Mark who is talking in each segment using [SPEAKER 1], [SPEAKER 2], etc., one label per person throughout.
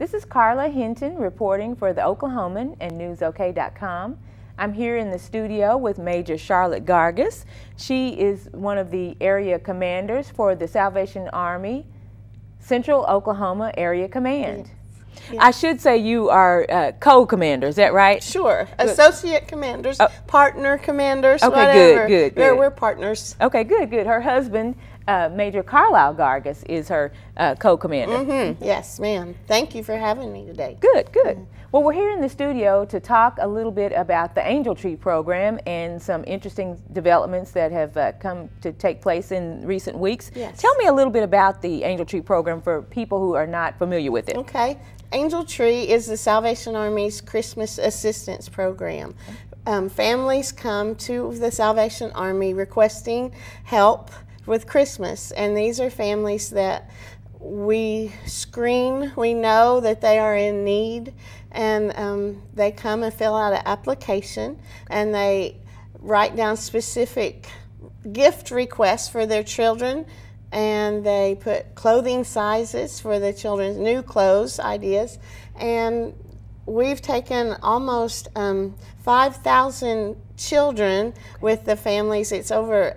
[SPEAKER 1] This is Carla Hinton reporting for the Oklahoman and NewsOK.com. I'm here in the studio with Major Charlotte Gargis. She is one of the area commanders for the Salvation Army Central Oklahoma Area Command. Yes. I should say you are co-commander, is that right?
[SPEAKER 2] Sure. Associate commanders, partner commanders,
[SPEAKER 1] okay,
[SPEAKER 2] whatever.
[SPEAKER 1] Good.
[SPEAKER 2] We're partners.
[SPEAKER 1] Okay, good. Her husband, Major Carlisle Gargis, is her co-commander.
[SPEAKER 2] Yes, ma'am. Thank you for having me today.
[SPEAKER 1] Good. Well, we're here in the studio to talk a little bit about the Angel Tree program and some interesting developments that have come to take place in recent weeks.
[SPEAKER 2] Yes.
[SPEAKER 1] Tell me a little bit about the Angel Tree program for people who are not familiar with it.
[SPEAKER 2] Okay. Angel Tree is the Salvation Army's Christmas assistance program. Families come to the Salvation Army requesting help with Christmas, and these are families that we screen. We know that they are in need, and they come and fill out an application, and they write down specific gift requests for their children, and they put clothing sizes for the children's new clothes ideas. And we've taken almost 5,000 children with the families. It's over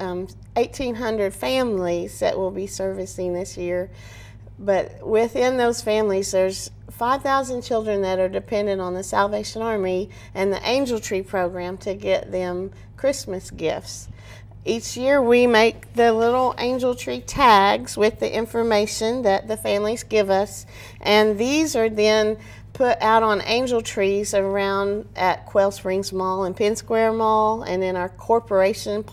[SPEAKER 2] 1,800 families that we'll be servicing this year. But within those families, there's 5,000 children that are dependent on the Salvation Army and the Angel Tree program to get them Christmas gifts. Each year we make the little Angel Tree tags with the information that the families give us, and these are then put out on angel trees around at Quail Springs Mall and Penn Square Mall, and then our corporation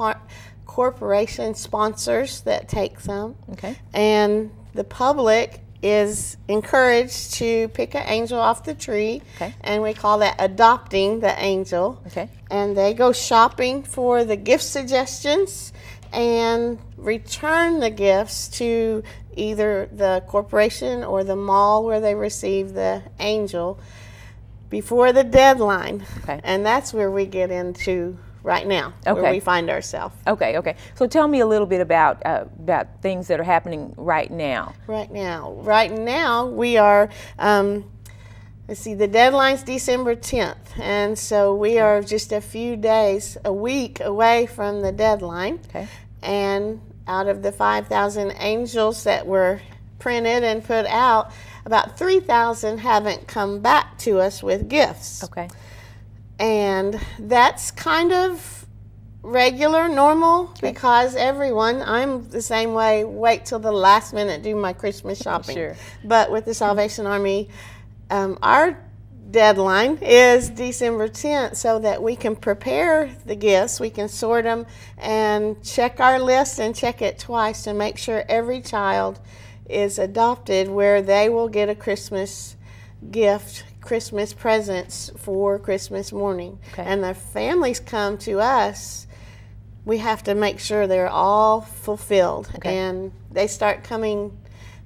[SPEAKER 2] sponsors that take some.
[SPEAKER 1] Okay.
[SPEAKER 2] And the public is encouraged to pick an angel off the tree, and we call that adopting the angel.
[SPEAKER 1] Okay.
[SPEAKER 2] And they go shopping for the gift suggestions and return the gifts to either the corporation or the mall where they receive the angel before the deadline.
[SPEAKER 1] Okay.
[SPEAKER 2] And that's where we get into right now, where we find ourselves.
[SPEAKER 1] Okay. So tell me a little bit about things that are happening right now.
[SPEAKER 2] Right now we are, let's see, the deadline's December 10th, and so we are just a week away from the deadline.
[SPEAKER 1] Okay.
[SPEAKER 2] And out of the 5,000 angels that were printed and put out, about 3,000 haven't come back to us with gifts.
[SPEAKER 1] Okay.
[SPEAKER 2] And that's kind of regular, normal, because I'm the same way, wait till the last minute, do my Christmas shopping.
[SPEAKER 1] Sure.
[SPEAKER 2] But with the Salvation Army, our deadline is December 10th so that we can prepare the gifts, we can sort them and check our list and check it twice to make sure every child is adopted where they will get a Christmas gift, Christmas presents for Christmas morning.
[SPEAKER 1] Okay.
[SPEAKER 2] And the families come to us, we have to make sure they're all fulfilled.
[SPEAKER 1] Okay.
[SPEAKER 2] And they start coming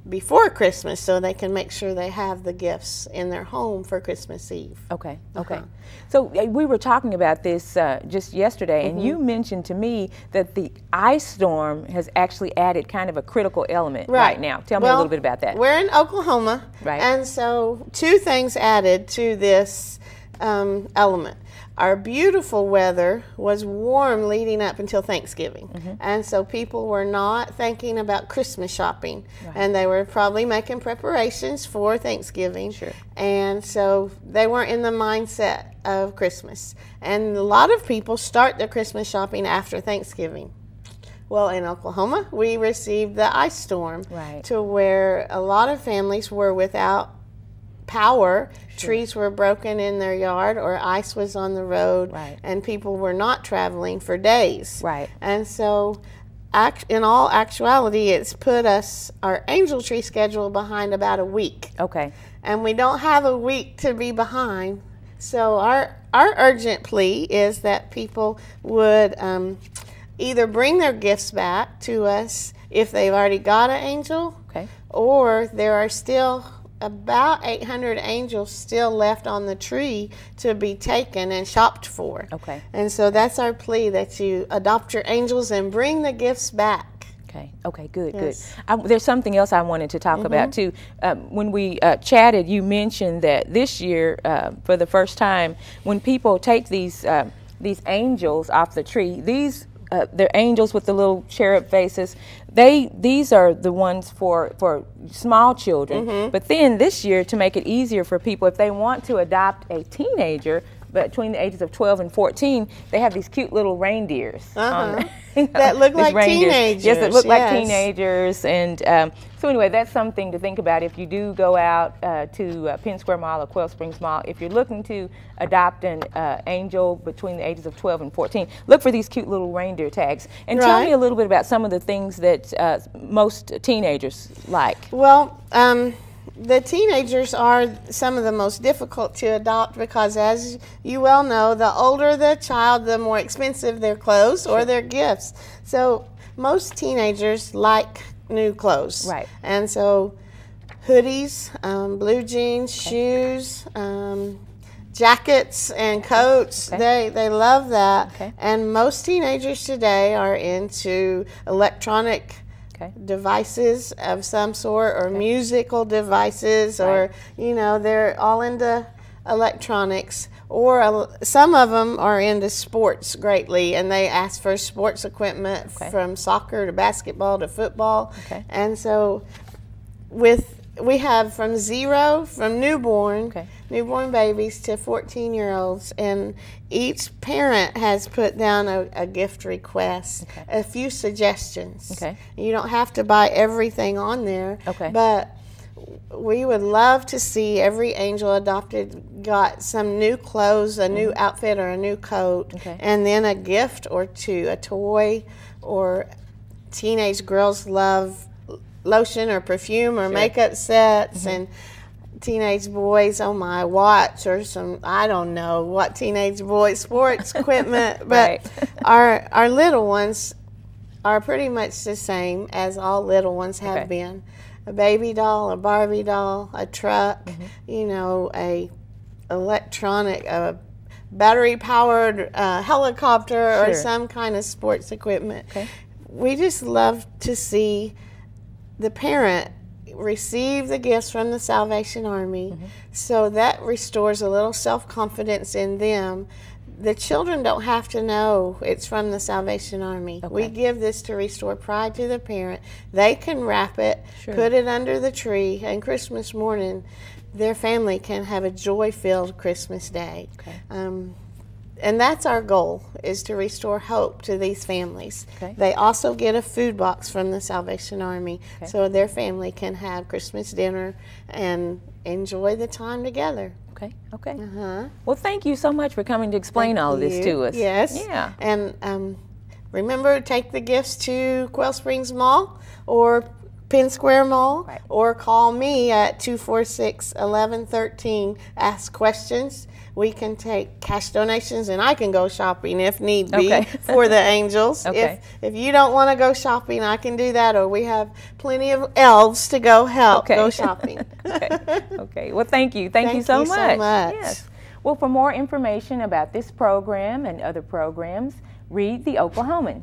[SPEAKER 2] before Christmas so they can make sure they have the gifts in their home for Christmas Eve.
[SPEAKER 1] Okay. So we were talking about this just yesterday, and you mentioned to me that the ice storm has actually added kind of a critical element right now. Tell me a little bit about that.
[SPEAKER 2] We're in Oklahoma, and so two things added to this element. Our beautiful weather was warm leading up until Thanksgiving, and so people were not thinking about Christmas shopping, and they were probably making preparations for Thanksgiving, and so they weren't in the mindset of Christmas. And a lot of people start their Christmas shopping after Thanksgiving. Well, in Oklahoma, we received the ice storm to where a lot of families were without power. Trees were broken in their yard, or ice was on the road, and people were not traveling for days. And so in all actuality, it's put our Angel Tree schedule behind about a week.
[SPEAKER 1] Okay.
[SPEAKER 2] And we don't have a week to be behind. So our urgent plea is that people would either bring their gifts back to us if they've already got an angel, or there are still about 800 angels still left on the tree to be taken and shopped for.
[SPEAKER 1] Okay.
[SPEAKER 2] And so that's our plea, that you adopt your angels and bring the gifts back.
[SPEAKER 1] Okay. Okay. Good.
[SPEAKER 2] Yes.
[SPEAKER 1] Good. There's something else I wanted to talk about too. When we chatted, you mentioned that this year, for the first time, when people take these angels off the tree, they're angels with the little cherub faces. These are the ones for small children. But then this year, to make it easier for people, if they want to adopt a teenager between the ages of 12 and 14, they have these cute little reindeers
[SPEAKER 2] that look like teenagers.
[SPEAKER 1] Yes, that look like teenagers. And so anyway, that's something to think about if you do go out to Penn Square Mall or Quail Springs Mall. If you're looking to adopt an angel between the ages of 12 and 14, look for these cute little reindeer tags. And tell me a little bit about some of the things that most teenagers like.
[SPEAKER 2] Well, the teenagers are some of the most difficult to adopt because, as you well know, the older the child, the more expensive their clothes or their gifts. So most teenagers like new clothes.
[SPEAKER 1] Right.
[SPEAKER 2] And so hoodies, blue jeans, shoes, jackets and coats, they love that. And most teenagers today are into electronic devices of some sort, or musical devices, or they're all into electronics, or some of them are into sports greatly, and they ask for sports equipment from soccer to basketball to football. And so we have from newborn babies to 14-year-olds, and each parent has put down a gift request, a few suggestions. You don't have to buy everything on there, but we would love to see every angel adopted got some new clothes, a new outfit or a new coat, and then a gift or two, a toy, or teenage girls love lotion or perfume or makeup sets, and teenage boys, oh my, watch or some, I don't know what teenage boys sports equipment, but our little ones are pretty much the same as all little ones have been. A baby doll, a Barbie doll, a truck, a electronic, a battery powered helicopter, or some kind of sports equipment. We just love to see the parent receive the gifts from the Salvation Army, so that restores a little self-confidence in them. The children don't have to know it's from the Salvation Army. We give this to restore pride to the parent. They can wrap it, put it under the tree, and Christmas morning their family can have a joy-filled Christmas day. And that's our goal, is to restore hope to these families. They also get a food box from the Salvation Army, so their family can have Christmas dinner and enjoy the time together. Well, thank you so much for coming to explain all of this to us. And remember, take the gifts to Quail Springs Mall or Penn Square Mall, or call me at 246-1113. Ask questions. We can take cash donations, and I can go shopping if need be for the angels. If you don't want to go shopping, I can do that, or we have plenty of elves to go help go shopping.
[SPEAKER 1] Well, thank you. Thank you so much. Yes. Well, for more information about this program and other programs, read The Oklahoman.